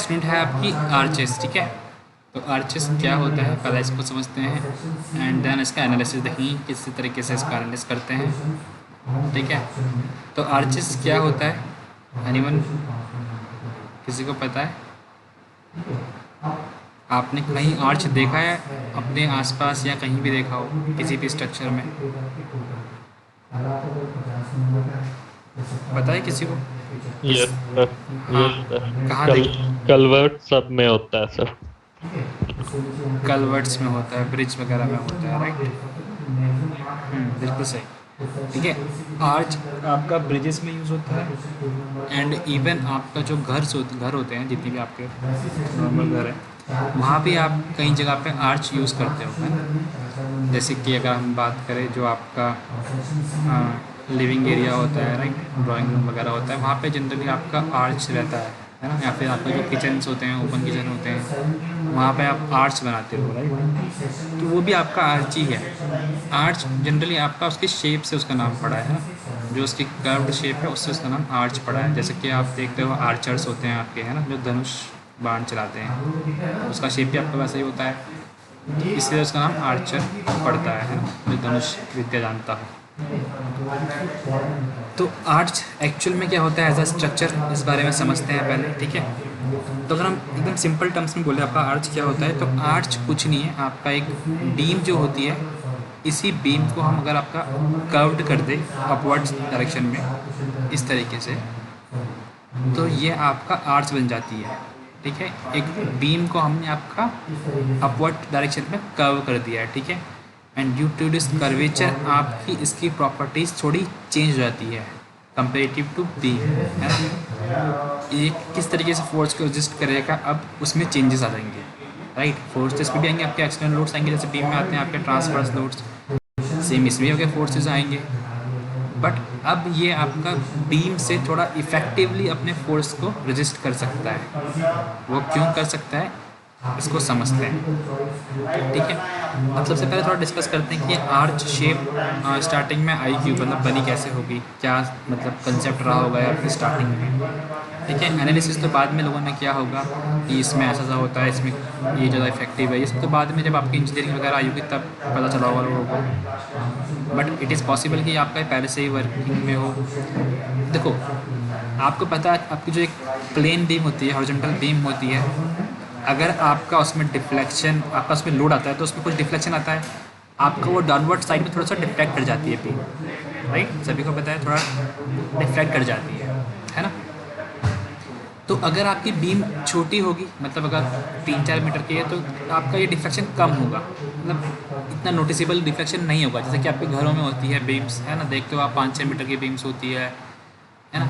Next unit है आपकी arches, ठीक है। तो आर्चेस क्या होता है पहले इसको समझते हैं, एंड देन इसका एनालिसिस देखेंगे किस तरीके से इसका एनालिसिस करते हैं, ठीक है। तो आर्चेस क्या होता है, एनीवन, किसी को पता है? आपने कहीं आर्च देखा है अपने आसपास या कहीं भी देखा हो किसी भी स्ट्रक्चर में? पता है किसी को? Yes sir. हाँ, यस सर। कहाँ देख? कलवर्ट सब में होता है सर। कलवर्ट्स में होता है, ब्रिज वगैरह में होता है, राइट। बिल्कुल सही, ठीक है। आर्च आपका ब्रिजेस में यूज़ होता है, एंड इवन आपका जो घर होते हैं, जितने भी आपके नॉर्मल घर है, वहाँ भी आप कई जगह पे आर्च यूज़ करते हो, है ना। जैसे कि अगर हम बात करें जो आपका लिविंग एरिया होता है, राइट, ड्राइंग रूम वगैरह होता है, वहाँ पे जनरली आपका आर्च रहता है ना। या फिर आपका जो किचन्स होते हैं, ओपन किचन होते हैं, वहाँ पे आप आर्च बनाते हो, राइट। तो वो भी आपका आर्च ही है। आर्च जनरली आपका उसकी शेप से उसका नाम पड़ा है ना, जो उसकी कर्व्ड शेप है उससे उसका नाम आर्च पड़ा है। जैसे कि आप देखते हो आर्चर्स होते हैं आपके, है ना, जो धनुष बाण चलाते हैं, उसका शेप भी आपका वैसा ही होता है, इसलिए उसका नाम आर्चर पड़ता है ना, जो धनुष विद्या जानता हो। तो आर्च एक्चुअल में क्या होता है एज अ स्ट्रक्चर, इस बारे में समझते हैं पहले, ठीक है। तो अगर हम एकदम सिंपल टर्म्स में बोले आपका आर्च क्या होता है, तो आर्च कुछ नहीं है, आपका एक बीम जो होती है, इसी बीम को हम अगर आपका कर्व्ड कर दे अपवर्ड्स डायरेक्शन में इस तरीके से, तो ये आपका आर्च बन जाती है, ठीक है। एक बीम को हमने आपका अपवर्ड डायरेक्शन में कर्व कर दिया है, ठीक है। And due to this curvature आपकी इसकी प्रॉपर्टीज़ थोड़ी चेंज हो जाती है कंपेरेटिव टू बीम, है ना। ये किस तरीके से फोर्स को एग्जिस्ट करेगा, अब उसमें चेंजेस आ जाएंगे, राइट। फोर्सेस भी आएंगे, आपके एक्सटर्नल लोड्स आएंगे, जैसे बीम में आते हैं आपके ट्रांसवर्स लोड्स, सेम इसमें आपके फोर्सेस आएंगे। बट अब ये आपका बीम से थोड़ा इफ़ेक्टिवली अपने फोर्स को रजिस्ट कर सकता है। वो क्यों कर सकता है, इसको समझते हैं, ठीक है। अब सबसे पहले थोड़ा डिस्कस करते हैं कि आर्च शेप स्टार्टिंग में आई क्यों, मतलब बनी कैसे होगी, क्या मतलब कंसेप्ट रहा होगा अपनी स्टार्टिंग में, ठीक है। एनालिसिस तो बाद में लोगों ने क्या होगा कि इसमें ऐसा सा होता है, इसमें ये ज़्यादा इफेक्टिव है, ये सब तो बाद में जब आपकी इंजीनियरिंग वगैरह आई होगी तब पता चला होगा लोगों को। बट इट इज़ पॉसिबल कि आपका पहले से ही वर्किंग में हो। देखो, आपको पता है आपकी जो एक प्लेन बीम होती है, हॉरिजॉन्टल बीम होती है, अगर आपका उसमें डिफ्लेक्शन, आपका उसमें लोड आता है तो उसमें कुछ डिफ्लेक्शन आता है, आपका वो डाउनवर्ड साइड में थोड़ा सा डिफ्लेक्ट कर जाती है बीम, राइट, सभी को पता है, थोड़ा डिफ्लेक्ट कर जाती है ना। तो अगर आपकी बीम छोटी होगी, मतलब अगर 3-4 मीटर की है, तो आपका ये डिफ्लेक्शन कम होगा, मतलब इतना नोटिसेबल डिफ्लेक्शन नहीं होगा, जैसे कि आपके घरों में होती है बीम्स, है ना, देखते हो आप 5-6 मीटर की बीम्स होती है ना।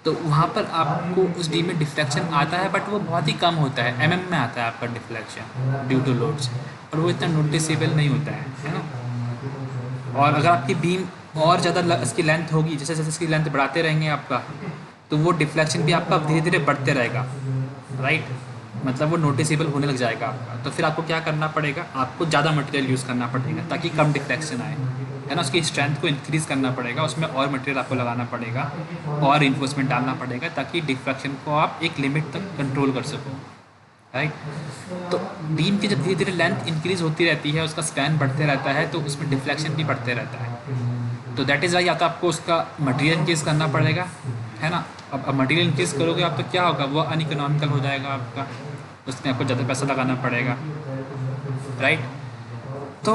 तो वहाँ पर आपको उस बीम में डिफ्लेक्शन आता है, बट वो बहुत ही कम होता है, mm में आता है आपका डिफ्लेक्शन ड्यू टू लोड्स, और वो इतना नोटिसेबल नहीं होता है ना। और अगर आपकी बीम और ज़्यादा इसकी लेंथ होगी, जैसे जैसे इसकी लेंथ बढ़ाते रहेंगे आपका, तो वो डिफ्लेक्शन भी आपका धीरे धीरे बढ़ते रहेगा, राइट, मतलब वो नोटिसेबल होने लग जाएगा आपका। तो फिर आपको क्या करना पड़ेगा, आपको ज़्यादा मटेरियल यूज़ करना पड़ेगा ताकि कम डिफ्लेक्शन आए, है ना। उसकी स्ट्रेंथ को इंक्रीज़ करना पड़ेगा, उसमें और मटेरियल आपको लगाना पड़ेगा और रिइंफोर्समेंट डालना पड़ेगा ताकि डिफ्लेक्शन को आप एक लिमिट तक कंट्रोल कर सको, राइट। तो बीम की जब धीरे धीरे लेंथ इंक्रीज़ होती रहती है, उसका स्पैन बढ़ते रहता है, तो उसमें डिफ्लेक्शन भी बढ़ते रहता है। तो दैट इज़ वाई या तो आपको उसका मटेरियल इंक्रीज़ करना पड़ेगा, है ना। अब मटेरियल इंक्रीज़ करोगे आप तो क्या होगा, वो अनइकोनॉमिकल हो जाएगा आपका, उसमें आपको ज़्यादा पैसा लगाना पड़ेगा, राइट। तो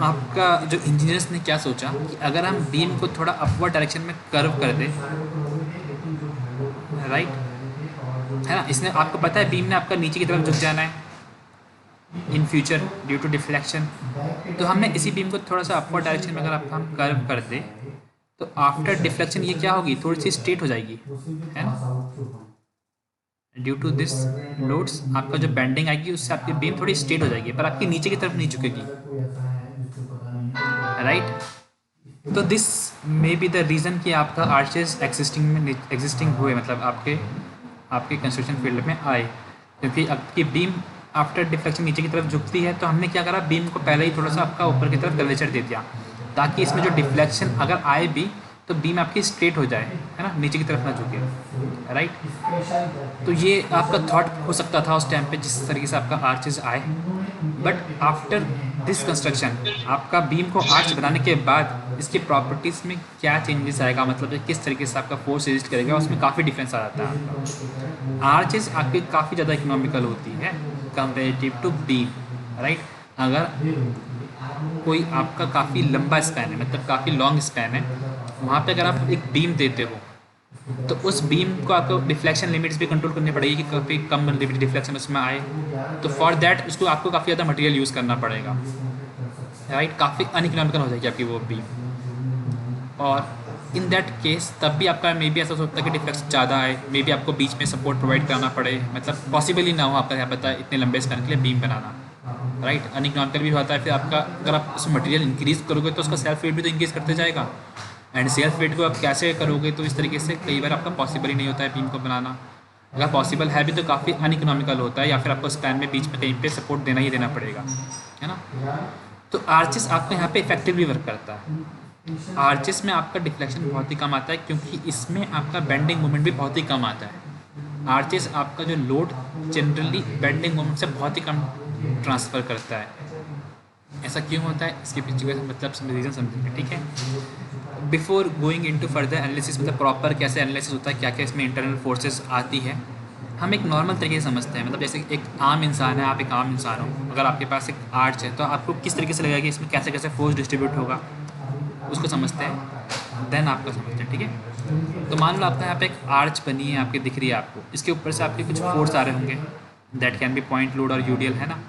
आपका जो इंजीनियर्स ने क्या सोचा कि अगर हम बीम को थोड़ा अपवर्ड डायरेक्शन में कर्व कर दें, राइट, है ना। इसने आपको पता है बीम ने आपका नीचे की तरफ झुक जाना है in future due to deflection. तो हमने इसी बीम को थोड़ा सा अपवर्ड डायरेक्शन में अगर आप हम कर्व कर दें, तो आफ्टर डिफ्लेक्शन ये क्या होगी, थोड़ी सी स्ट्रेट हो जाएगी, है ना। ड्यू टू दिस लोड्स आपका जो बेंडिंग आएगी उससे आपकी बीम थोड़ी स्ट्रेट हो जाएगी, पर आपकी नीचे की तरफ नहीं झुकेगी, राइट। तो this may be the reason कि आपका आर्चेस एग्जिस्टिंग हुए, मतलब आपके आपके कंस्ट्रक्शन फील्ड में आए, क्योंकि आपकी बीम आफ्टर डिफ्लेक्शन नीचे की तरफ झुकती है। तो हमने क्या करा, बीम को पहले ही थोड़ा सा आपका ऊपर की तरफ कर्वेचर दे दिया, ताकि इसमें जो डिफ्लेक्शन अगर आए भी तो बीम आपकी स्ट्रेट हो जाए, है ना, नीचे की तरफ ना झुके, राइट। तो ये आपका थॉट हो सकता था उस टाइम पे जिस तरीके से आपका आर्चेस आए। बट आफ्टर दिस कंस्ट्रक्शन आपका बीम को आर्च बनाने के बाद इसकी प्रॉपर्टीज़ में क्या चेंजेस आएगा, मतलब कि किस तरीके से आपका फोर्स रेजिस्ट करेगा, उसमें काफ़ी डिफरेंस आ जाता है आपका। आर्चेस आपकी काफ़ी ज़्यादा इकोनॉमिकल होती है कंपेरेटिव टू बीम, राइट। अगर कोई आपका काफ़ी लंबा स्पैन है, मतलब काफ़ी लॉन्ग स्पैन है, वहाँ पे अगर आप एक बीम देते हो तो उस बीम को आपको डिफ्लेक्शन लिमिट्स भी कंट्रोल करनी पड़ेगी कि काफ़ी कम डिफ्लेक्शन उसमें आए। तो फॉर दैट उसको आपको काफ़ी ज़्यादा मटेरियल यूज़ करना पड़ेगा, राइट। काफ़ी अनइकोनॉमिकल हो जाएगी आपकी वो बीम। और इन दैट केस तब भी आपका मे बी ऐसा हो सकता है कि डिफ्लेक्शन ज़्यादा आए, मे बी आपको बीच में सपोर्ट प्रोवाइड करना पड़े, मतलब पॉसिबल ही ना हो आपका क्या पता इतने लंबे स्पैन के लिए बीम बनाना, राइट। अनइकोनॉमिकल भी होता है। फिर आपका अगर आप उसमें मटेरियल इंक्रीज़ करोगे तो उसका सेल्फ वेट भी तो इंक्रीज़ करते जाएगा, एंड सेल्फ वेट को आप कैसे करोगे, तो इस तरीके से कई बार आपका पॉसिबल ही नहीं होता है बीम को बनाना। अगर पॉसिबल है भी तो काफ़ी अनइकोनॉमिकल होता है, या फिर आपको स्पैन में बीच में कहीं पे सपोर्ट देना ही देना पड़ेगा, है ना। तो आर्चिस आपको यहाँ पे इफेक्टिवली वर्क करता है। आर्चिस में आपका डिफ्लेक्शन बहुत ही कम आता है क्योंकि इसमें आपका बेंडिंग मोमेंट भी बहुत ही कम आता है। आर्चिस आपका जो लोड जनरली बेंडिंग मोमेंट से बहुत ही कम ट्रांसफ़र करता है। ऐसा क्यों होता है, इसके पीछे का मतलब रीज़न समझेंगे, ठीक है। Before going into further analysis, मतलब प्रॉपर कैसे एनालिसिस होता है, क्या क्या इसमें इंटरनल फोर्सेस आती है, हम एक नॉर्मल तरीके से समझते हैं। मतलब जैसे एक आम इंसान है, आप एक आम इंसान हो, अगर आपके पास एक आर्च है तो आपको किस तरीके से लगेगा कि इसमें कैसे कैसे फोर्स डिस्ट्रीब्यूट होगा, उसको समझते हैं, देन आपको समझते हैं, ठीक है। तो मान लो आपका यहाँ पे एक आर्च बनी है, आपकी दिख रही है आपको, इसके ऊपर से आपके कुछ फोर्स आ रहे होंगे, that can be point load और यूडीएल, है ना।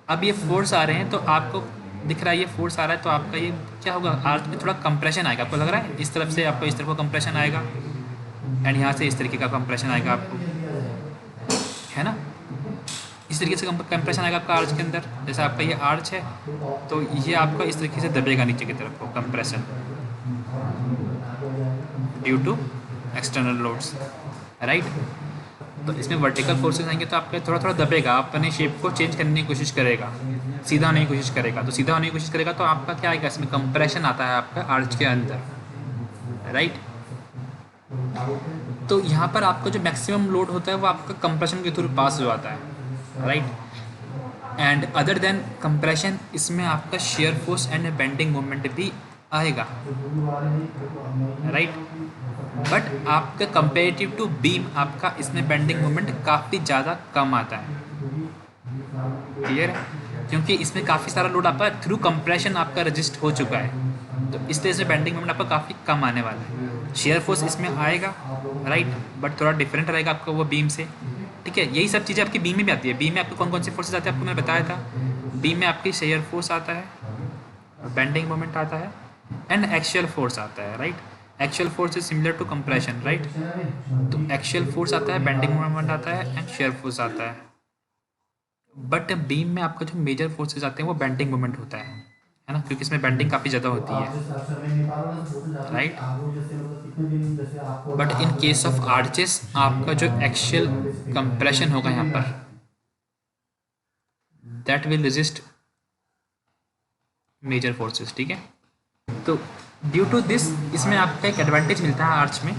अब ये फोर्स आ रहे हैं तो आपको दिख रहा है ये फोर्स आ रहा है, तो आपका ये क्या होगा, आर्च में थोड़ा कंप्रेशन आएगा, आपको लग रहा है इस तरफ से आपको इस तरफ को कंप्रेशन आएगा, एंड यहाँ से इस तरीके का कंप्रेशन आएगा आपको, है ना। इस तरीके से कंप्रेशन आएगा आपका आर्च के अंदर। जैसे आपका ये आर्च है तो ये आपका इस तरीके से दबेगा नीचे की तरफ को, compression due to external loads, right. तो इसमें वर्टिकल फोर्सेस आएंगे तो आपका थोड़ा थोड़ा दबेगा, आप अपने शेप को चेंज करने की कोशिश करेगा, सीधा होने की कोशिश करेगा। तो सीधा होने की कोशिश करेगा तो आपका क्या आएगा, इसमें कंप्रेशन आता है आपका आर्च के अंदर, राइट। तो यहाँ पर आपका जो मैक्सिमम लोड होता है वो आपका कंप्रेशन के थ्रू पास हो जाता है, right. And other than compression इसमें आपका shear force and bending moment भी आएगा, राइट। बट आपका कंपेरेटिव टू बीम आपका इसमें बेंडिंग मोमेंट काफ़ी ज़्यादा कम आता है, क्लियर है, क्योंकि इसमें काफ़ी सारा लोड आपका थ्रू कंप्रेशन आपका रजिस्ट हो चुका है, तो इस तरह से बेंडिंग मोमेंट आपका काफ़ी कम आने वाला है। शेयर फोर्स इसमें आएगा, राइट, बट थोड़ा डिफरेंट रहेगा आपका वो बीम से, ठीक है। यही सब चीज़ें आपकी बीम में भी आती है। बीम में आपको कौन कौन से फोर्सेज आते हैं आपको मैंने बताया था। बीम में आपकी शेयर फोर्स आता है, बेंडिंग मोमेंट आता है, एंड एक्शियल फोर्स आता है, right. Axial force is similar to compression, right. तो एक्शियल फोर्स आता है, बेंडिंग मोमेंट आता है, एंड शेयर फोर्स आता है। बट बीम में आपका जो मेजर फोर्सेज आते हैं वो बेंडिंग मोमेंट होता है ना, क्योंकि इसमें बेंडिंग काफ़ी ज़्यादा होती है, right. But in case of arches आपका जो एक्शियल कंप्रेशन होगा यहाँ पर, that will resist major forces, ठीक है। तो ड्यू टू दिस इसमें आपका एक एडवांटेज मिलता है आर्च में,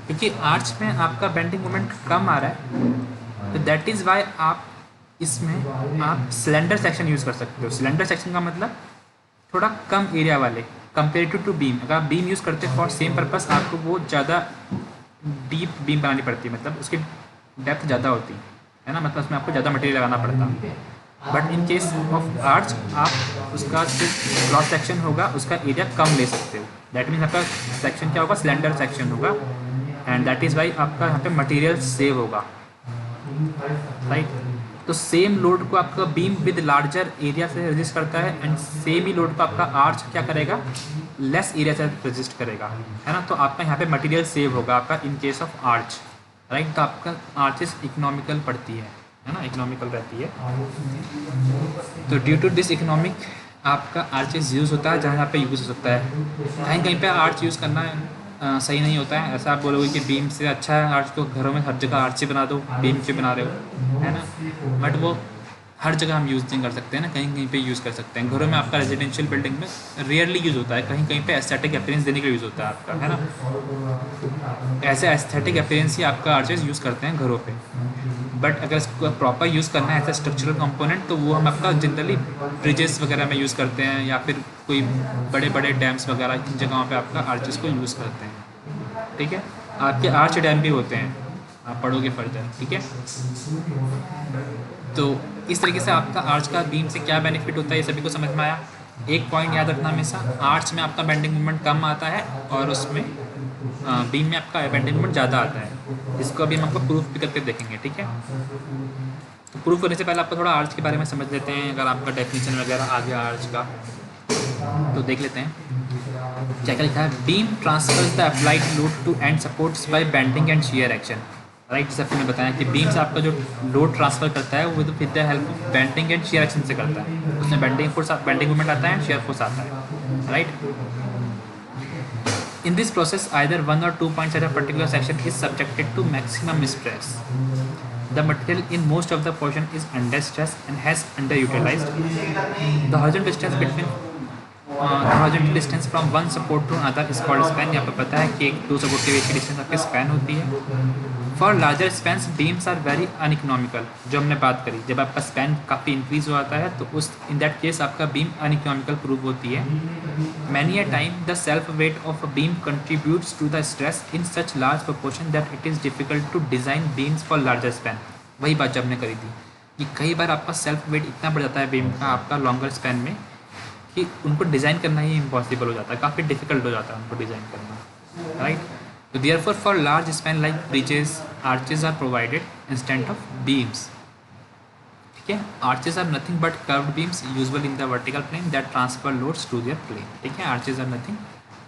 क्योंकि आर्च में आपका बेंडिंग मोमेंट कम आ रहा है, तो दैट इज़ वाई आप इसमें आप सिलेंडर सेक्शन यूज़ कर सकते हो। सिलेंडर सेक्शन का मतलब थोड़ा कम एरिया वाले कंपेरेटिव टू बीम। अगर आप बीम यूज़ करते हो फॉर सेम पर्पस, आपको वो ज़्यादा डीप बीम बनानी पड़ती है, मतलब उसकी डेप्थ ज़्यादा होती है ना, मतलब उसमें आपको ज़्यादा मटेरियल लगाना पड़ता है। But in case of arch आप उसका जो क्रॉस सेक्शन होगा उसका एरिया कम ले सकते हो। दैट मीन्स आपका सेक्शन क्या होगा, सिलेंडर सेक्शन होगा, एंड दैट इज़ वाई आपका यहाँ पे मटेरियल सेव होगा, राइट। तो सेम लोड को आपका बीम विद लार्जर एरिया से रजिस्ट करता है, एंड सेम ही लोड को आपका आर्च क्या करेगा, लेस एरिया से रजिस्ट करेगा, है ना। तो आपका यहाँ पे मटेरियल सेव होगा आपका इन केस ऑफ आर्च, राइट। तो आपका आर्चेस इकोनॉमिकल पड़ती है ना, इकोनॉमिकल रहती है। तो ड्यू टू डिस इकोनॉमिक आपका आर्चेस यूज़ होता है, जहाँ पे यूज़ हो सकता है, कहीं कहीं पे आर्च यूज़ करना सही नहीं होता है। ऐसा आप बोलोगे कि बीम से अच्छा है आर्च, तो घरों में हर जगह आर्च ही बना दो, बीम से बना रहे हो, है ना। बट वो हर जगह हम यूज़ नहीं कर सकते हैं ना, कहीं कहीं पे यूज़ कर सकते हैं। घरों में आपका रेजिडेंशियल बिल्डिंग में रेयरली यूज़ होता है, कहीं कहीं पे एस्थेटिक अपीयरेंस देने के लिए यूज़ होता है आपका, है ना। ऐसे एस्थेटिक अपीयरेंस ही आपका आर्चेस यूज़ करते हैं घरों पे। बट अगर इसको प्रॉपर यूज़ करना है एज ए स्ट्रक्चरल कंपोनेंट, तो वो हम आपका जनरली ब्रिजेस वगैरह में यूज़ करते हैं, या फिर कोई बड़े बड़े डैम्स वगैरह इन जगहों पे आपका आर्चेस को यूज़ करते हैं, ठीक है। आपके आर्च डैम भी होते हैं, आप पढ़ोगे फर्दर, ठीक है। तो इस तरीके से आपका आर्च का बीम से क्या बेनिफिट होता है ये सभी को समझ में आया। एक पॉइंट याद रखना हमेशा, आर्च में आपका बेंडिंग मोमेंट कम आता है और उसमें बीम में आपका बेंडिंग मोमेंट ज़्यादा आता है। इसको अभी हम आपको प्रूफ भी करके देखेंगे, ठीक है। तो प्रूफ करने से पहले आपको थोड़ा आर्च के बारे में समझ लेते हैं। अगर आपका डेफिनेशन वगैरह आ गया आर्च का तो देख लेते हैं क्या क्या लिखा है। Beam transfers the applied load to end supports by bending and shear action, right. जैसे आपने बताया कि बीम से आपका जो लोड ट्रांसफर करता है वो with the help of bending and shear action से करता है। उसमें बेंडिंग फोर्स, बेंडिंग मूवमेंट आता है, शियर फोर्स आता है, right. In this process, either one or 2 points at a particular section is subjected to maximum stress. The material in most of the portion is under stress and has underutilized. The horizontal distance between horizontal distance from one support to another is called span। यहाँ पर पता है कि एक दो support के बीच की distance आपकी स्पैन होती है। For larger spans beams are very uneconomical, जो हमने बात करी, जब आपका स्पैन काफ़ी इंक्रीज हो जाता है तो उस इन दैट केस आपका बीम अनइकोनॉमिकल प्रूव होती है। Many a time the self weight of a beam contributes to the stress in such large proportion that it is difficult to design beams for larger span. वही बात जब हमने करी थी कि कई बार आपका सेल्फ वेट इतना बढ़ जाता है बीम का आपका लॉन्गर स्पैन में कि उनको डिज़ाइन करना ही इम्पॉसिबल हो जाता है, काफ़ी डिफिकल्ट हो जाता है उनको डिज़ाइन करना, राइट। तो therefore for large span like bridges arches are provided instead of beams, ठीक है। Arches are nothing but curved beams usual in the vertical plane that transfer loads to their plane, ठीक है। Arches are nothing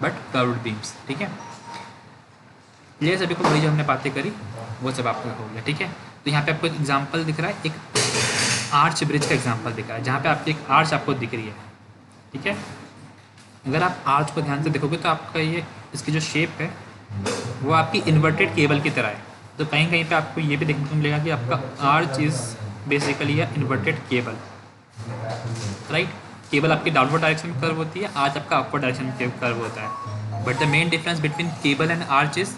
but curved beams, ठीक है। ये सभी को वही जो हमने बातें करी वो सब आपका हो गया, ठीक है। तो यहाँ पे आपको एक एग्जाम्पल दिख रहा है, एक आर्च ब्रिज का एग्जाम्पल दिख रहा है, जहाँ पे आपकी एक आर्च आपको दिख रही है, ठीक है। अगर आप आर्च को ध्यान से देखोगे तो आपका ये इसकी जो शेप है वो आपकी इन्वर्टेड केबल की तरह है। तो कहीं कहीं पे आपको ये भी देखने को मिलेगा कि आपका arch is basically a inverted cable, right. Cable आपकी डाउनवर्ड डायरेक्शन में कर्व होती है, आर्च आपका अपवर्ड डायरेक्शन में कर्व होता है। But the main difference between cable and arch is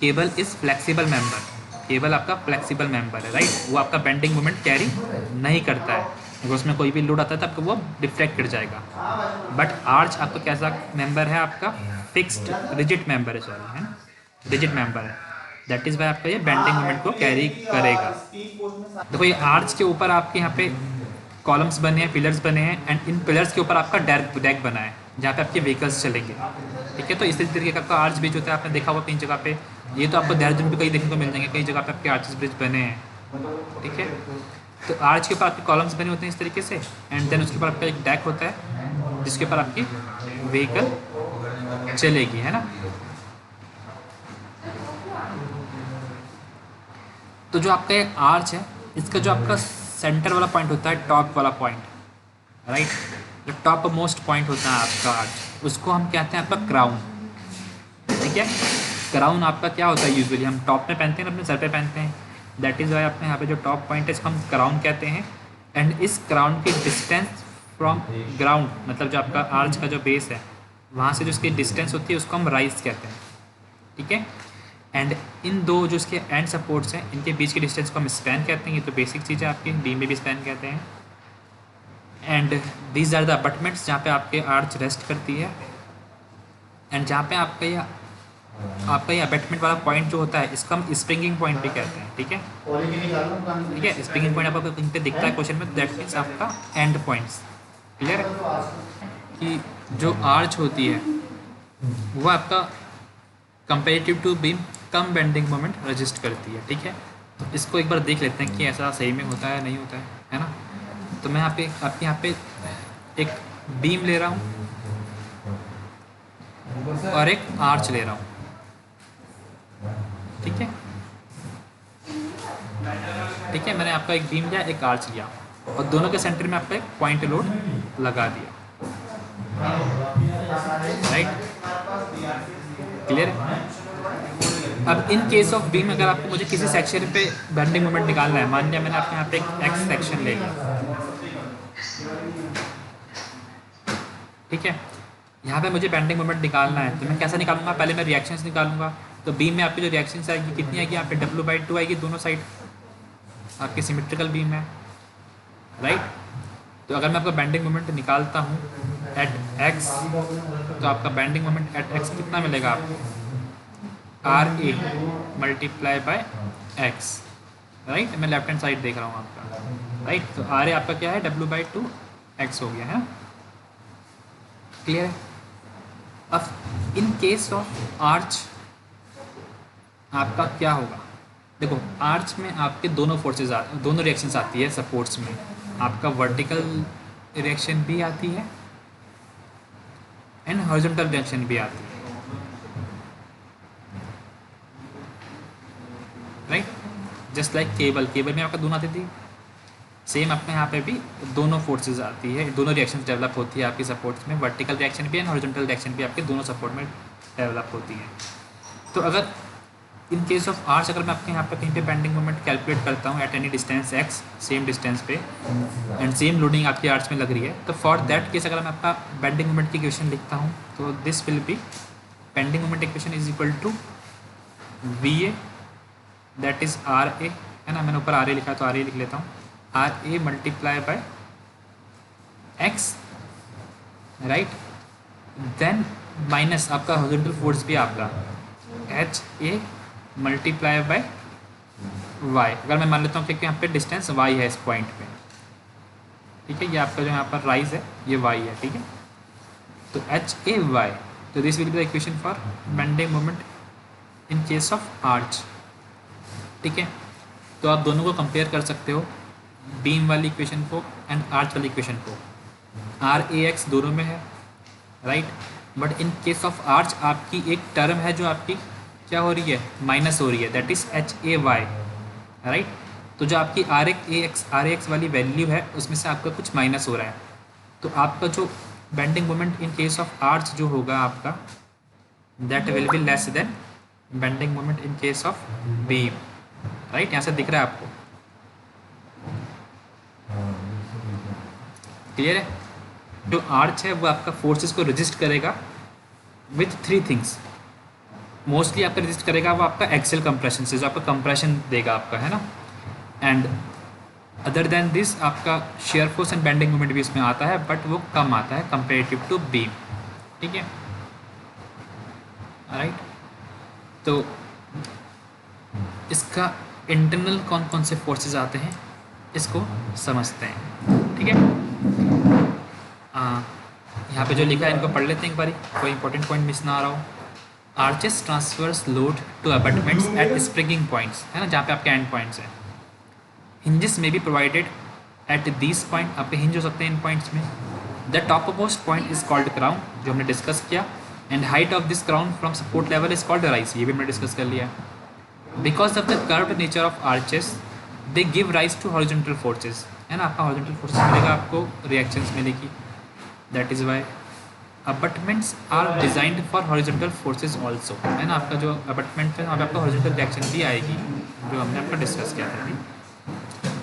cable is flexible member, cable आपका फ्लेक्सिबल मेम्बर है, राइट। वो आपका बेंडिंग मोमेंट कैरी नहीं करता है, अगर उसमें कोई भी लोड आता है तो आपको वो डिफ्लेक्ट कर जाएगा। बट आर्च आपका कैसा मेंबर है, आपका फिक्स्ड रिजिड मेंबर है, सॉरी, है ना, रिजिड मेंबर है। दैट इज़ वाई आपका ये बेंडिंग मोमेंट को कैरी करेगा। देखो ये आर्च के ऊपर आपके यहाँ पे कॉलम्स बने हैं, पिलर्स बने हैं, एंड इन पिलर्स के ऊपर आपका डेक बना है जहाँ पे आपके व्हीकल्स चलेंगे, ठीक है। तो इसी तरीके का आपका आर्च ब्रिज होता है, आपने देखा होगा कई जगह पे, ये तो आपको देहरादून भी कहीं देखने को मिल जाएंगे, कई जगह पे आपके आर्चेस ब्रिज बने हैं, ठीक है। तो आर्च के ऊपर आपके कॉलम्स बने होते हैं इस तरीके से, एंड देन उसके ऊपर आपका एक डेक होता है जिसके ऊपर आपकी व्हीकल चलेगी, है ना। तो जो आपका एक आर्च है, इसका जो आपका सेंटर वाला पॉइंट होता है, टॉप वाला पॉइंट, राइट, जो टॉप मोस्ट पॉइंट होता है आपका आर्च, उसको हम कहते हैं आपका क्राउन, ठीक है। क्राउन आपका क्या होता है, यूजुअली हम टॉप में पहनते हैं, अपने सर पे पहनते हैं, दैट इज़ वाई अपने यहाँ पे जो टॉप पॉइंट है इसको हम क्राउन कहते हैं। एंड इस क्राउन की डिस्टेंस फ्रॉम ग्राउंड, मतलब जो आपका आर्च का जो बेस है वहाँ से जो इसकी डिस्टेंस होती है उसको हम राइज कहते हैं, ठीक है। एंड इन दो जो इसके एंड सपोर्ट्स हैं इनके बीच की डिस्टेंस को हम स्पैन कहते हैं। ये तो बेसिक चीज़ है आपकी, बीम में भी स्पैन कहते हैं। एंड दीज आर द अबटमेंट्स जहाँ पे आपके आर्च रेस्ट करती है, एंड जहाँ पे आपका ये अबटमेंट वाला पॉइंट जो होता है इसको हम स्प्रिंगिंग पॉइंट भी कहते हैं, ठीक है। ठीक है, स्प्रिंगिंग पॉइंट आपको कहीं पे दिखता है क्वेश्चन में, दैट मीन्स आपका एंड पॉइंट्स, क्लियर है। कि जो आर्च होती है वो आपका कंपेरेटिव टू बीम कम बेंडिंग मोमेंट रजिस्ट करती है, ठीक है। तो इसको एक बार देख लेते हैं कि ऐसा सही में होता है नहीं होता है ना। तो मैं आपके यहाँ पे एक बीम ले रहा हूँ और एक आर्च ले रहा हूँ, ठीक है। ठीक है, मैंने आपका एक बीम लिया, एक आर्च लिया, और दोनों के सेंटर में आपका एक पॉइंट लोड लगा दिया, राइट, क्लियर। अब इन केस ऑफ बीम अगर आपको मुझे किसी सेक्शन पे बेंडिंग मोमेंट निकालना है, मान लिया मैंने आपके यहाँ पे एक एक्स सेक्शन ले लिया, ठीक है। यहाँ पे मुझे बेंडिंग मोमेंट निकालना है, तो मैं कैसे निकालूंगा? पहले मैं रिएक्शंस निकालूंगा। तो बीम में आपकी जो रिएक्शंस आएगी कितनी आएगी? यहाँ पे W/2 आएगी दोनों साइड, आपकी सिमेट्रिकल बीम है, राइट। तो अगर मैं आपका बेंडिंग मोमेंट निकालता हूँ एट x, तो आपका बेंडिंग मोमेंट एट x कितना मिलेगा आपको? RA multiply by x, right. मैं लेफ्ट हैंड साइड देख रहा हूँ आपका, राइट। तो RA आपका क्या है? W/2 x हो गया है, क्लियर है। अब इन केस ऑफ आर्च आपका क्या होगा? देखो आर्च में आपके दोनों फोर्सेस दोनों रिएक्शंस आती है सपोर्ट्स में। आपका वर्टिकल रिएक्शन भी आती है एंड हॉरिजॉन्टल रिएक्शन भी आती है, राइट। जस्ट लाइक केबल में आपका दोनों आती थी, सेम आपका यहाँ पे भी दोनों फोर्सेस आती है, दोनों रिएक्शंस डेवलप होती है आपकी सपोर्ट्स में। वर्टिकल रिएक्शन भी एंड हॉरिजॉन्टल रिएक्शन भी आपके दोनों सपोर्ट में डेवलप होती है। तो अगर इन केस ऑफ आर्च अगर मैं आपके यहाँ पे कहीं पे बेंडिंग मोमेंट कैलकुलेट करता हूँ at any distance x, same distance पे एंड सेम लोडिंग आपकी आर्च में लग रही है, तो फॉर दैट केस अगर मैं आपका बेंडिंग मोमेंट की इक्वेशन लिखता हूँ तो this will be bending moment equation is equal to VA that is RA, है ना। मैंने ऊपर RA लिखा है तो RA लिख लेता हूँ, RA multiply by x, right. Then minus आपका हॉरिजॉन्टल फोर्स भी आपका HA मल्टीप्लाई बाय y। अगर मैं मान लेता हूँ कि यहाँ पे डिस्टेंस y है इस पॉइंट पे, ठीक है। ये आपका जो यहाँ पर राइज है ये y है, ठीक है। तो HAY, तो this will be the equation for bending moment in case of arch, ठीक है। तो आप दोनों को कंपेयर कर सकते हो, बीम वाली इक्वेशन को एंड आर्च वाली इक्वेशन को। RAX दोनों में है, right. But in case of arch आपकी एक टर्म है जो आपकी क्या हो रही है? माइनस हो रही है, दैट इज़ HAY, राइट। तो जो आपकी RAX वाली वैल्यू है उसमें से आपका कुछ माइनस हो रहा है, तो आपका जो bending moment in case of arch जो होगा आपका, that will be less than bending moment in case of beam, right. यहाँ से दिख रहा है आपको, क्लियर है। जो आर्च है वो आपका फोर्सेस को रजिस्ट करेगा विथ 3 थिंग्स। मोस्टली आपका रजिस्ट करेगा वो आपका एक्सेल कंप्रेशन से, जो आपका कंप्रेशन देगा आपका, है ना। एंड अदर देन दिस आपका shear force and bending moment भी इसमें आता है, बट वो कम आता है कंपेरेटिव टू बीम, ठीक है, राइट। तो इसका इंटरनल कौन कौन से फोर्सेस आते हैं इसको समझते हैं, ठीक है। यहाँ पे जो लिखा है इनको पढ़ लेते हैं एक बारी, कोई इंपॉर्टेंट पॉइंट मिस ना आ रहा हो। Arches transfers load to abutments at springing points, है ना, जहाँ पे आपके एंड पॉइंट्स हैं। Hinges may be provided at this point, आपके हिंज हो सकते हैं इन पॉइंट्स में। The topmost point is called crown, जो हमने डिस्कस किया, and height of this crown from support level is called rise, ये भी हमने डिस्कस कर लिया। Because of the curved nature of arches they give rise to horizontal forces, है ना। आपका हॉरिजॉन्टल फोर्सेज मिलेगा, आपको रिएक्शंस मिलेगी, that is why abutments are designed for horizontal forces also, है ना। आपका जो अबटमेंट है वहाँ पे आपका हॉरिजॉन्टल रिएक्शन भी आएगी, जो हमने आपका डिस्कस किया था अभी।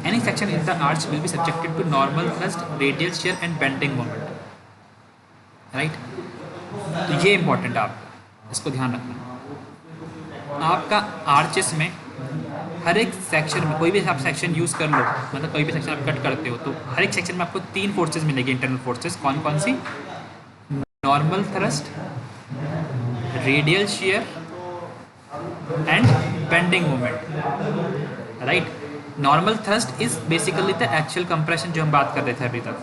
Any section in the arch will be subjected to normal thrust, radial shear and bending moment, right. तो ये इंपॉर्टेंट है, आपको इसको ध्यान रखना। आपका आर्चेस में हर एक सेक्शन में, कोई भी आप सेक्शन यूज़ कर लो, मतलब कोई भी सेक्शन आप कट करते हो, तो हर एक सेक्शन में आपको 3 फोर्सेज मिलेगी, इंटरनल फोर्सेज। कौन कौन सी? Normal thrust, radial shear and bending moment, right. Normal thrust is basically the actual compression जो हम बात कर रहे थे अभी तक,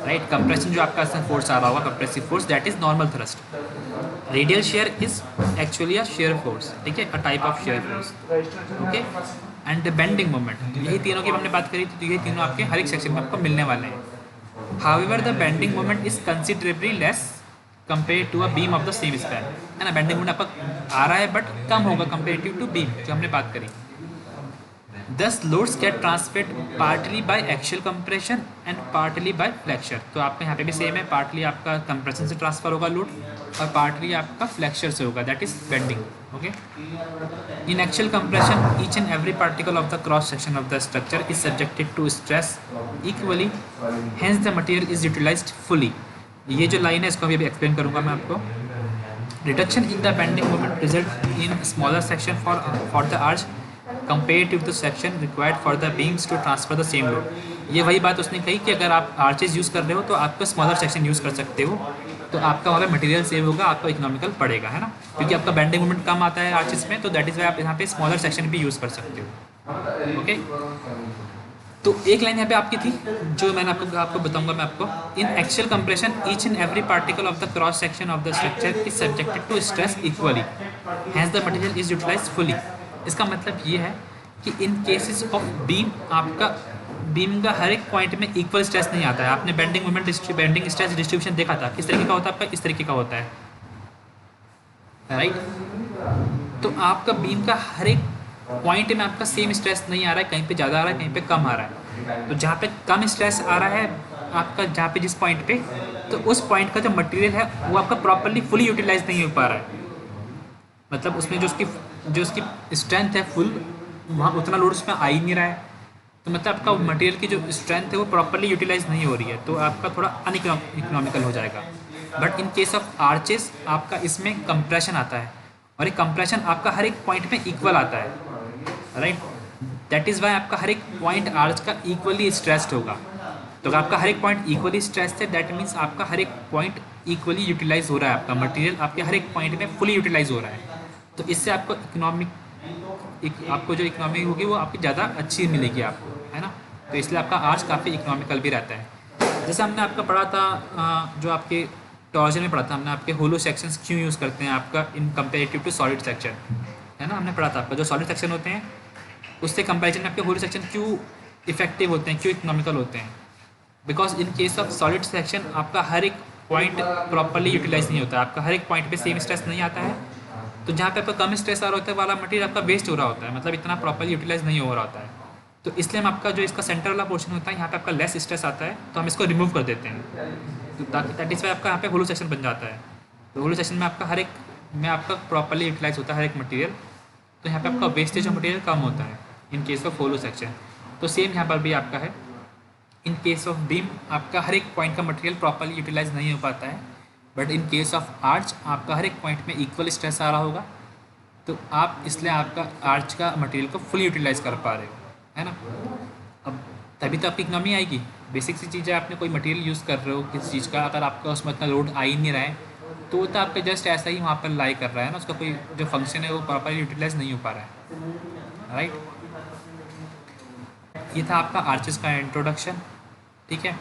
राइट। कंप्रेशन जो आपका फोर्स आ रहा होगा, compressive force, that is normal thrust. Radial share is actually a shear force, ठीक है, a type of shear force, okay. And bending moment, यही तीनों की हमने बात करी थी, तो यही तीनों आपके हर एक सेक्शन में आपको मिलने वाले हैं। However the bending moment is considerably less compare to a beam of the same span, है ना। बेंडिंग मोमेंट आपका आ रहा है बट कम होगा कंपेरेटिव टू बीम, जो हमने बात करी। दस loads get transferred partly bye axial compression and partly bye flexure. तो आपका यहाँ पे भी सेम है, पार्टली आपका कंप्रेशन से ट्रांसफर होगा लोड और पार्टली आपका फ्लेक्चर से होगा, that is bending, okay. In axial compression each and every particle of the cross section of the structure is subjected to stress equally, hence the material is utilized fully. ये जो line है इसको अभी explain करूँगा मैं आपको। Reduction in the bending moment result in smaller section for the arch compare to the section required for the beams to transfer the same load. ये वही बात उसने कही कि अगर आप आर्चेज यूज़ कर रहे हो तो आपका स्मॉलर सेक्शन यूज़ कर सकते हो, तो आपका वहाँ पे मटेरियल सेव होगा, आपका इकोनॉमिकल पड़ेगा, है ना, क्योंकि आपका बेंडिंग मोमेंट कम आता है आर्चेस में, तो दैट इज़ वाई आप यहाँ पे स्मॉलर सेक्शन भी यूज़ कर सकते हो। ओके, तो एक लाइन यहाँ पे आपकी थी जो मैंने आपको बताऊंगा मैं आपको। In axial compression each and every particle of the cross section of the structure is subjected to stress equally, hence the material is utilize fully. इसका मतलब ये है कि इन केसेस ऑफ बीम आपका बीम का हर एक पॉइंट में इक्वल स्ट्रेस नहीं आता है। आपने bending moment bending stress distribution देखा था, किस तरीके का होता है आपका, इस तरीके का होता है, राइट। तो आपका बीम का हर एक पॉइंट में आपका सेम स्ट्रेस नहीं आ रहा है, कहीं पे ज़्यादा आ रहा है, कहीं पे कम आ रहा है। तो जहाँ पे कम स्ट्रेस आ रहा है आपका, जहाँ पे जिस पॉइंट पे, तो उस पॉइंट का जो मटेरियल है वो आपका प्रॉपरली फुली यूटिलाइज नहीं हो पा रहा है। मतलब उसमें जो उसकी स्ट्रेंथ है फुल, वहाँ उतना लोड उसमें आ ही नहीं रहा है। तो मतलब आपका मटेरियल की जो स्ट्रेंथ है वो प्रॉपरली यूटिलाइज नहीं हो रही है, तो आपका थोड़ा अनइकोनॉमिकल हो जाएगा। But in case of arches आपका इसमें कंप्रेशन आता है, और ये कंप्रेशन आपका हर एक पॉइंट में इक्वल आता है, राइट। दैट इज़ वाई आपका हर एक पॉइंट आर्च का इक्वली स्ट्रेस्ड होगा। तो अगर आपका हर एक पॉइंट इक्वली स्ट्रेस्ड है, दैट मीन्स आपका हर एक पॉइंट इक्वली यूटिलाइज हो रहा है, आपका मटेरियल आपके हर एक पॉइंट में फुली यूटिलाइज हो रहा है। तो इससे आपको आपको जो इकोनॉमी होगी वो आपकी ज़्यादा अच्छी मिलेगी आपको, है ना। तो इसलिए आपका आर्च काफ़ी इकोनॉमिकल भी रहता है। जैसे हमने आपका पढ़ा था जो आपके टॉर्जन में पढ़ा था हमने, आपके होलो सेक्शंस क्यों यूज़ करते हैं आपका इन कंपेरेटिव टू सॉलिड सेक्शन, है ना। हमने पढ़ा था आपका जो सॉलिड सेक्शन होते हैं उससे कंपेरिजन में आपके होलो सेक्शन क्यों इफेक्टिव होते हैं, क्यों इकोनॉमिकल होते हैं। Because in case of solid section आपका हर एक पॉइंट प्रॉपरली यूटिलाइज नहीं होता है, आपका हर एक पॉइंट पे सेम स्ट्रेस नहीं आता है। तो जहाँ पे आपका कम स्ट्रेस आ रहा होता है वाला मटेरियल आपका वेस्ट हो रहा होता है, मतलब इतना प्रॉपरली यूटिलाइज नहीं हो रहा होता है। तो इसलिए हम आपका जो इसका सेंटर वाला पोर्शन होता है यहाँ पे आपका लेस स्ट्रेस आता है, तो हम इसको रिमूव कर देते हैं, तो ताकि दैट इज़ वाई आपका यहाँ पे होलो सेक्शन बन जाता है। तो होलो सेक्शन में आपका हर एक में आपका प्रॉपरली यूटिलाइज होता है हर एक मटेरियल, तो यहाँ पे आपका वेस्टेज ऑफ मटेरियल कम होता है in case of hollow section. तो सेम यहाँ पर भी आपका है, इन केस ऑफ बीम आपका हर एक पॉइंट का मटेरियल प्रॉपरली यूटिलाइज नहीं हो पाता है, but in case of arch आपका हर एक पॉइंट में इक्वल स्ट्रेस आ रहा होगा, तो आप इसलिए आपका आर्च का मटेरियल को फुल यूटिलाइज कर पा रहे हो, है ना। अब तभी तो आपकी इकोनॉमी आएगी। बेसिक सी चीज़ है, आपने कोई मटेरियल यूज़ कर रहे हो किसी चीज़ का, अगर आपका उसमें इतना लोड आ ही नहीं रहा है तो आपका जस्ट ऐसा ही वहाँ पर लाई कर रहा है ना, उसका कोई जो फंक्शन है वो प्रॉपरली यूटिलाइज नहीं हो पा रहा है, राइट। ये था आपका आर्चेस का इंट्रोडक्शन, ठीक है।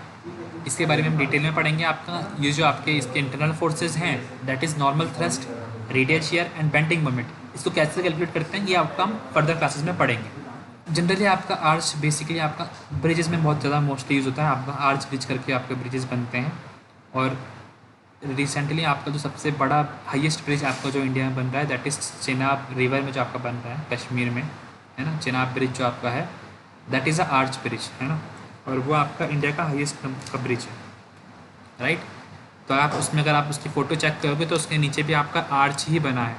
इसके बारे में हम डिटेल में पढ़ेंगे। आपका ये जो आपके इसके इंटरनल फोर्सेस हैं, that is normal thrust, radial shear and bending moment, इसको कैसे कैलकुलेट करते हैं ये आपका हम फर्दर क्लासेस में पढ़ेंगे। जनरली आपका आर्च बेसिकली आपका ब्रिजेस में बहुत ज़्यादा मोस्टली यूज़ होता है, आपका आर्च ब्रिज करके आपके ब्रिजेस बनते हैं। और रिसेंटली आपका जो सबसे बड़ा हाईएस्ट ब्रिज आपका जो इंडिया में बन रहा है, दैट इज़ चेनाब रिवर में जो आपका बन रहा है कश्मीर में, है ना। चेनाब ब्रिज जो आपका है that is a arch bridge, है ना, और वो आपका इंडिया का हाईएस्ट का ब्रिज है, राइट। तो आप उसमें अगर आप उसकी फ़ोटो चेक करोगे तो उसके नीचे भी आपका आर्च ही बना है,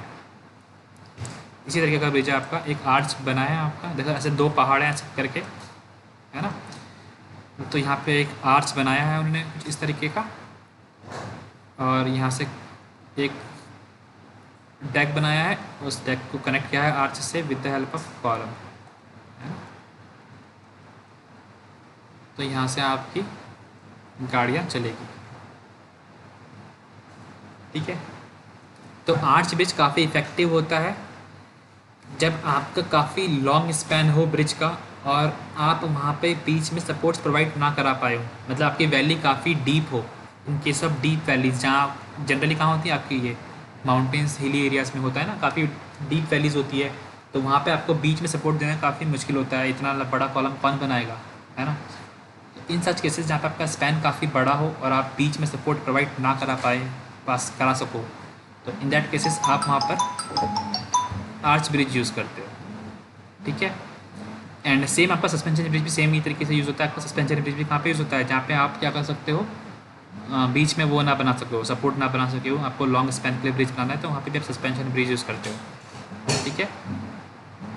इसी तरीके का ब्रिज है आपका, एक आर्च बना है आपका, देखो ऐसे दो पहाड़ हैं ऐसे करके, है ना। तो यहाँ पे एक आर्च बनाया है उन्होंने कुछ इस तरीके का, और यहाँ से एक डेक बनाया है, उस डेक को कनेक्ट किया है आर्च से with the help of column, है ना। तो यहाँ से आपकी गाड़ियाँ चलेगी, ठीक है। तो आर्च ब्रिज काफ़ी इफ़ेक्टिव होता है जब आपका काफ़ी लॉन्ग स्पैन हो ब्रिज का, और आप वहाँ पे बीच में सपोर्ट्स प्रोवाइड ना करा पाए हो, मतलब आपकी वैली काफ़ी डीप हो। इन केस ऑफ डीप वैलीज, जहाँ जनरली कहाँ होती है आपकी ये माउंटेन्स हिली एरियाज़ में होता है ना, काफ़ी डीप वैलीज़ होती है, तो वहाँ पे आपको बीच में सपोर्ट देना काफ़ी मुश्किल होता है, इतना बड़ा कॉलम कौन बनाएगा, है ना। इन सच केसेस जहाँ पे आपका स्पैन काफ़ी बड़ा हो और आप बीच में सपोर्ट प्रोवाइड ना करा सको, तो इन दैट केसेस आप वहाँ पर आर्च ब्रिज यूज़ करते हो, ठीक है। एंड सेम आपका सस्पेंशन ब्रिज भी सेम ही तरीके से यूज़ होता है। आपका सस्पेंशन ब्रिज भी कहाँ पे यूज़ होता है, जहाँ पे आप क्या कर सकते हो, बीच में वो ना बना सको, सपोर्ट ना बना सके हो, आपको लॉन्ग स्पैन के लिए ब्रिज बनाना है, तो वहाँ पे भी आप सस्पेंशन ब्रिज यूज़ करते हो, ठीक है।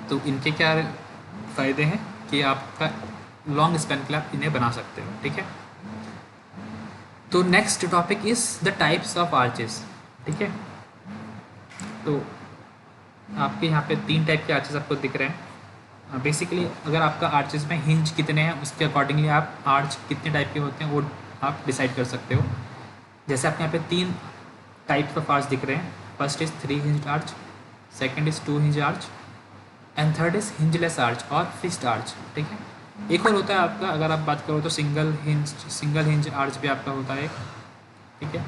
तो इनके क्या फ़ायदे हैं कि आपका लॉन्ग स्पैन के लिए आप इन्हें बना सकते हो, ठीक है। तो next topic is the types of arches, ठीक है। तो आपके यहाँ पे 3 टाइप के आर्चेस आपको दिख रहे हैं। बेसिकली अगर आपका आर्चेस में हिंज कितने हैं उसके अकॉर्डिंगली आप आर्च कितने टाइप के होते हैं वो आप डिसाइड कर सकते हो। जैसे आपके यहाँ पे 3 टाइप्स ऑफ आर्च दिख रहे हैं। First is 3 hinge arch, second is 2 hinge arch and third is hingeless arch और फिक्स्ड आर्च, ठीक है। एक और होता है आपका, अगर आप बात करो तो सिंगल हिंज आर्च भी आपका होता है, ठीक है,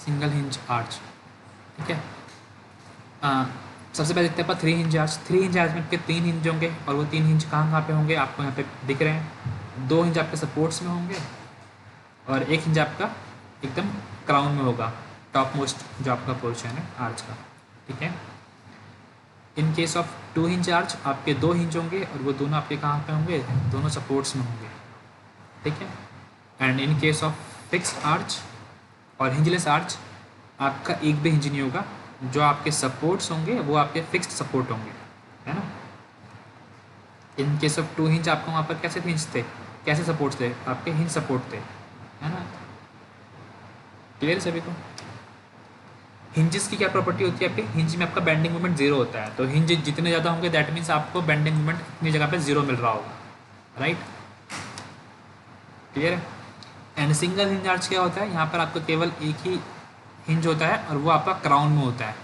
सिंगल हिंज आर्च, ठीक है। सबसे पहले देखते हैं अपन 3 हिंज आर्च। 3 हिंज आर्च में आपके 3 हिंज होंगे और वो 3 हिंज कहाँ पे होंगे आपको यहाँ पे दिख रहे हैं। 2 हिंज आपके सपोर्ट्स में होंगे और 1 हिंज आपका एकदम क्राउन में होगा, टॉप मोस्ट जो आपका पोर्शन है आर्च का, ठीक है। In case of 2 hinge arch आपके 2 हिंज होंगे और वो दोनों आपके कहाँ पे होंगे, दोनों सपोर्ट्स में होंगे, ठीक है। And in case of fixed arch और हिंजलेस आर्च आपका एक भी हिंज नहीं होगा, जो आपके सपोर्ट्स होंगे वो आपके फिक्स्ड सपोर्ट होंगे, है ना। इन केस ऑफ 2 हिंज आपको वहाँ पर कैसे हिंज थे, कैसे सपोर्ट्स थे, आपके हिंज सपोर्ट थे, है ना। क्लियर है सभी को। हिंजेस की क्या प्रॉपर्टी होती है आपके, हिंज में आपका बेंडिंग मोमेंट 0 होता है। तो हिंज जितने ज़्यादा होंगे दैट मीन्स आपको बेंडिंग मोमेंट इतनी जगह पे 0 मिल रहा होगा, राइट। क्लियर है। एंड सिंगल हिंज आर्च क्या होता है, यहाँ पर आपको केवल एक ही हिंज होता है और वो आपका क्राउन में होता है।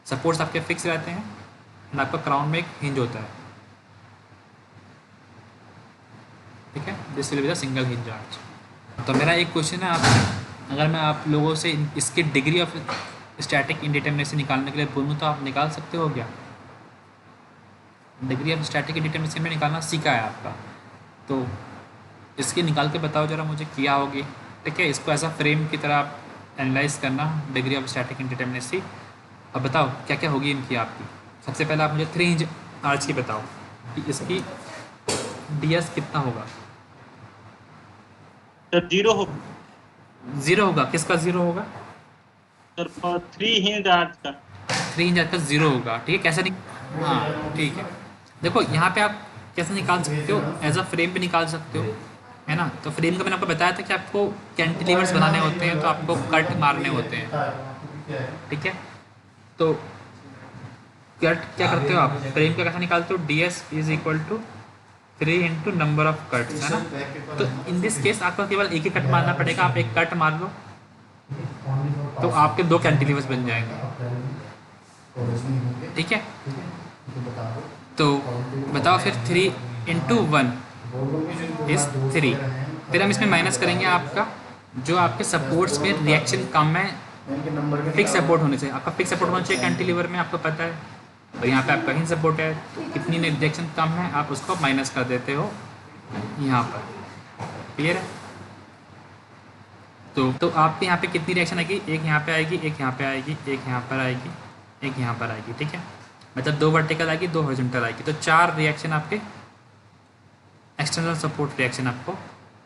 सपोर्ट्स आपके फिक्स रहते हैं एंड आपका क्राउन में एक हिंज होता है, ठीक है। This will be the single hinge arch. तो मेरा एक क्वेश्चन है आपसे, अगर मैं आप लोगों से इसकी डिग्री ऑफ स्टैटिक इंडिटरमिनेसी निकालने के लिए बोलूँ तो आप निकाल सकते हो क्या? डिग्री ऑफ स्टैटिक इंडिटरमिनेसी में निकालना सीखा है आपका, तो इसकी निकाल के बताओ जरा मुझे क्या होगी, ठीक है। इसको ऐसा फ्रेम की तरह आप एनालाइज करना डिग्री ऑफ स्टैटिक इंडिटरमिनेसी। अब बताओ क्या क्या होगी इनकी आपकी। सबसे पहले आप मुझे 3 हिंज आर्च की बताओ कि इसकी ds कितना होगा। सर 0 हो। 0 होगा, किसका 0 होगा? सर 3 हिंज आर्च का। 3 हिंज आर्च का 0 होगा, ठीक है। कैसे हाँ ठीक है। देखो यहाँ पे आप कैसे निकाल सकते हो, एज अ फ्रेम भी निकाल सकते हो, है ना। तो फ्रेम का मैंने आपको बताया था कि आपको कैंटिलीवर्स बनाने होते हैं तो आपको कट मारने होते हैं, ठीक है। तो कट क्या करते हो आप, फ्रेम का कैसे निकालते हो, ds is equal to 3 into number of cuts, है ना। तो इन दिस केस आपको केवल एक ही कट मारना पड़ेगा। आप एक कट मार लो तो आपके 2 कैंटिलीवर्स बन जाएंगे, ठीक है। तो बताओ फिर 3 इंटू 1 इज 3। फिर हम इसमें माइनस करेंगे आपका जो आपके सपोर्ट्स में रिएक्शन कम है फिक्स सपोर्ट होने से। आपका फिक्स सपोर्ट होना चाहिए कैंटिलीवर में, आपको पता है। और यहाँ पे आपका हिंज सपोर्ट है, तो कितनी रिएक्शन कम है आप उसको माइनस कर देते हो यहाँ पर। क्लियर है। तो आपके यहाँ पे कितनी रिएक्शन आएगी, एक यहाँ पे आएगी, एक यहाँ पे आएगी, एक यहाँ पर आएगी, एक यहाँ पर आएगी, ठीक है। मतलब 2 वर्टिकल आएगी, 2 हॉरिजॉन्टल आएगी। तो 4 रिएक्शन आपके एक्सटर्नल सपोर्ट रिएक्शन आपको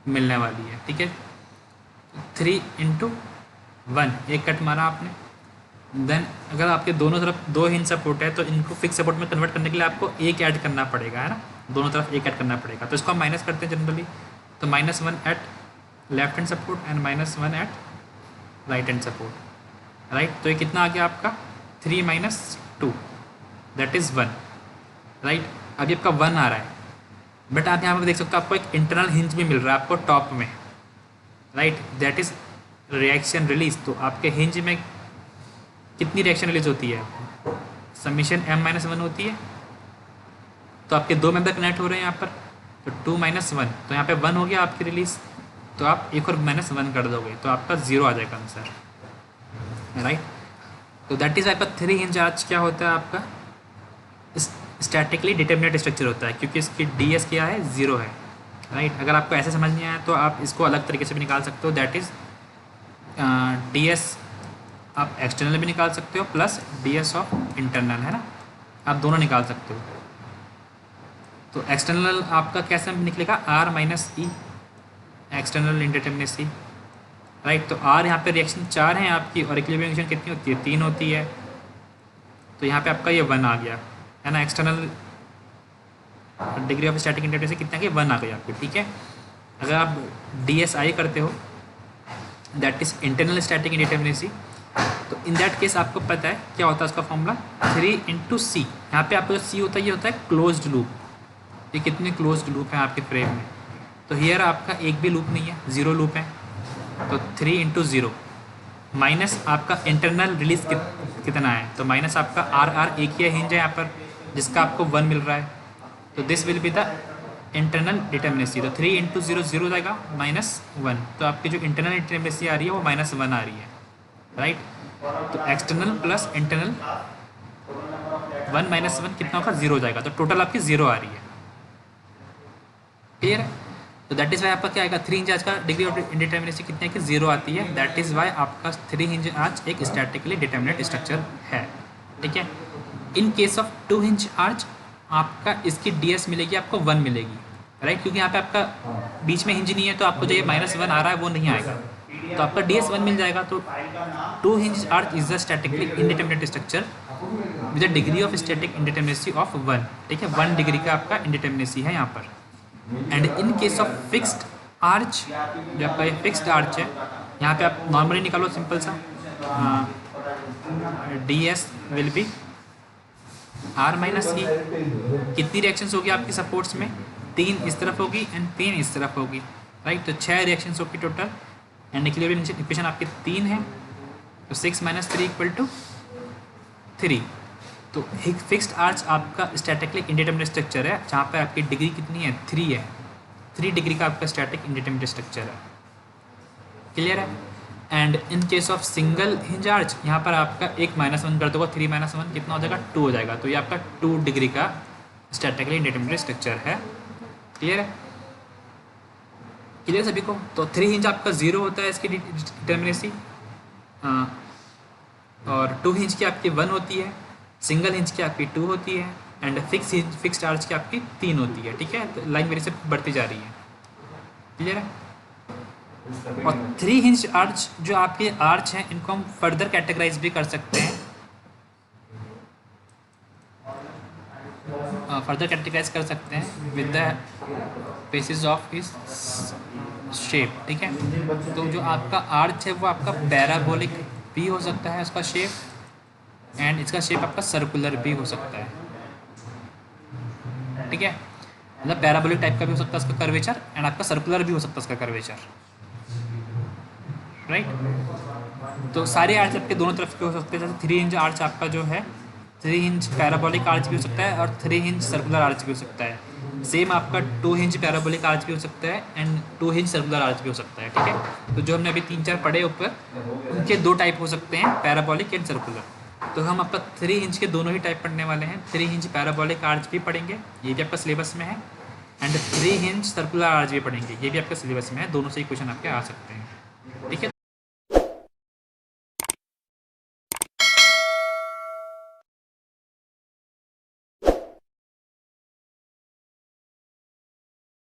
मिलने वाली है, ठीक है। 3 इंटू 1 एक कट मारा आपने। देन अगर आपके दोनों तरफ 2 हिंज सपोर्ट है तो इनको फिक्स सपोर्ट में कन्वर्ट करने के लिए आपको एक ऐड करना पड़ेगा, है ना। दोनों तरफ एक ऐड करना पड़ेगा। तो इसको हम माइनस करते हैं जनरली। तो -1 at left hand support and -1 at right hand support, right. तो ये कितना आ गया आपका 3 - 2 दैट इज़ 1, राइट। अभी आपका 1 आ रहा है, बट आप यहाँ पर देख सकते हो आपको एक इंटरनल हिंज भी मिल रहा है आपको टॉप में, right. That is reaction release. तो आपके हिंज में कितनी रिएक्शन रिलीज होती है, समीशन m-1 होती है। तो आपके 2 मेंबर कनेक्ट हो रहे हैं यहाँ पर, तो 2 - 1, तो यहाँ पे 1 हो गया आपकी रिलीज। तो आप एक और -1 कर दोगे तो आपका 0 आ जाएगा आंसर, राइट। तो दैट इज़ आपका 3 हिंज आर्च क्या होता है आपका स्टैटिकली डिटर्मिनेट स्ट्रक्चर होता है, क्योंकि इसकी ds क्या है 0 है, राइट। अगर आपको ऐसे समझ नहीं आया तो आप इसको अलग तरीके से भी निकाल सकते हो। दैट इज़ ds आप एक्सटर्नल भी निकाल सकते हो प्लस ds ऑफ इंटरनल, है ना। आप दोनों निकाल सकते हो। तो एक्सटर्नल आपका कैसे निकलेगा r - e external indeterminacy, right. तो r यहाँ पे रिएक्शन 4 है आपकी और इक्विलिब्रियम रिएक्शन कितनी होती है, 3 होती है। तो यहाँ पे आपका ये 1 आ गया, है ना। External degree of static indeterminacy कितना की 1 आ गई आपकी, ठीक है। अगर आप DSI करते हो, that is internal static indeterminacy, तो इन दैट केस आपको पता है क्या होता है उसका फॉर्मूला, 3 × C। यहाँ पे आपका जो C होता है ये होता है क्लोज्ड लूप। ये कितने क्लोज्ड लूप हैं आपके फ्रेम में, तो हियर आपका एक भी लूप नहीं है, 0 लूप है, तो 3 × 0 माइनस आपका इंटरनल रिलीज कितना है, तो माइनस आपका RR एक ही हिंज है यहाँ पर जिसका आपको 1 मिल रहा है, तो this will be the internal determinacy. तो 3 × 0 0 जाएगा -1, तो आपकी जो इंटरनल डिटर्मिनेसी आ रही है वो -1 आ रही है, राइट। तो एक्सटर्नल प्लस इंटरनल 1 - 1 कितना होगा, 0 जाएगा, तो टोटल आपकी 0 आ रही है। क्लियर है? तो दैट इज़ वाई आपका क्या आएगा, 3 हिंज आर्च का डिग्री ऑफ इंडिटर्मिनेसी कितनी है कि 0 आती है। दैट इज़ वाई आपका 3 हिंज आर्च एक स्टैटिकली डिटर्मिनेट स्ट्रक्चर है, ठीक है। In case of 2 hinge arch आपका इसकी DS मिलेगी आपको 1 मिलेगी, राइट, क्योंकि यहाँ पे आपका बीच में हिंज नहीं है, तो आपको जो ये -1 आ रहा है वो नहीं आएगा, तो आपका DS 1 मिल जाएगा। तो 2 hinge arch is the statically indeterminate structure with the degree of static indeterminacy of 1, ठीक है, 1 डिग्री का आपका इंडिटर्मिनेसी है यहाँ पर। And in case of fixed arch, जो आपका ये फिक्स्ड आर्च है, यहाँ पे आप नॉर्मली निकालो सिंपल सा, DS will be R - E। कितनी रिएक्शंस होगी आपकी सपोर्ट्स में, 3 इस तरफ होगी एंड 3 इस तरफ होगी, राइट, तो 6 रिएक्शंस होगी टोटल। एंड इक्विलिब्रियम इक्वेशन आपकी 3 है, तो 6 - 3 = 3। तो फिक्स्ड आर्च आपका स्टैटिकली इंडिटर्मिनेट स्ट्रक्चर है जहाँ पे आपकी डिग्री कितनी है, 3 है, 3 डिग्री का आपका स्टैटिक इंडिटर्मिनेट स्ट्रक्चर है। क्लियर है? And in case of single hinge arch यहाँ पर आपका 1 - 1 कर दोगे, 3 - 1 कितना हो जाएगा, 2 हो जाएगा, तो ये आपका 2 डिग्री का स्टैटिकली इंडिटर्मिनेट स्ट्रक्चर है। क्लियर है? क्लियर सभी को? तो 3 हिंज आपका 0 होता है इसकी डिटर्मिनेसी, और 2 हिंज की आपकी 1 होती है, सिंगल हिंज की आपकी 2 होती है, एंड फिक्स्ड आर्च की आपकी 3 होती है, ठीक है। तो लाइन मेरी से बढ़ती जा रही है। क्लियर है? और 3 हिंज आर्च जो आपके आर्च हैं इनको हम फर्दर कैटेगराइज भी कर सकते हैं, फर्दर कैटेगराइज कर सकते हैं with the basis of his shape, ठीक है। तो जो आपका आर्च है वो आपका पैराबोलिक भी हो सकता है उसका शेप, एंड इसका शेप आपका सर्कुलर भी हो सकता है, ठीक है, मतलब पैराबोलिक टाइप का भी हो सकता है उसका कर्वेचर, एंड आपका सर्कुलर भी हो सकता है उसका कर्वेचर, राइट। तो सारे आर्च आपके दोनों तरफ के हो सकते हैं, जैसे 3 हिंज आर्च आपका जो है, 3 हिंज पैराबोलिक आर्च भी हो सकता है और 3 हिंज सर्कुलर आर्च भी हो सकता है। सेम आपका 2 हिंज पैराबोलिक आर्च भी हो सकता है एंड 2 हिंज सर्कुलर आर्च भी हो सकता है, ठीक है। तो जो हमने अभी 3-4 पढ़े ऊपर, उनके 2 टाइप हो सकते हैं, पैराबोलिक एंड सर्कुलर। तो हम आपका 3 हिंज के दोनों ही टाइप पढ़ने वाले हैं। 3 हिंज पैराबोलिक आर्च भी पढ़ेंगे, ये भी आपका सिलेबस में है, एंड 3 हिंज सर्कुलर आर्च भी पढ़ेंगे, ये भी आपका सिलेबस में है, दोनों से ही क्वेश्चन आपके आ सकते हैं, ठीक है।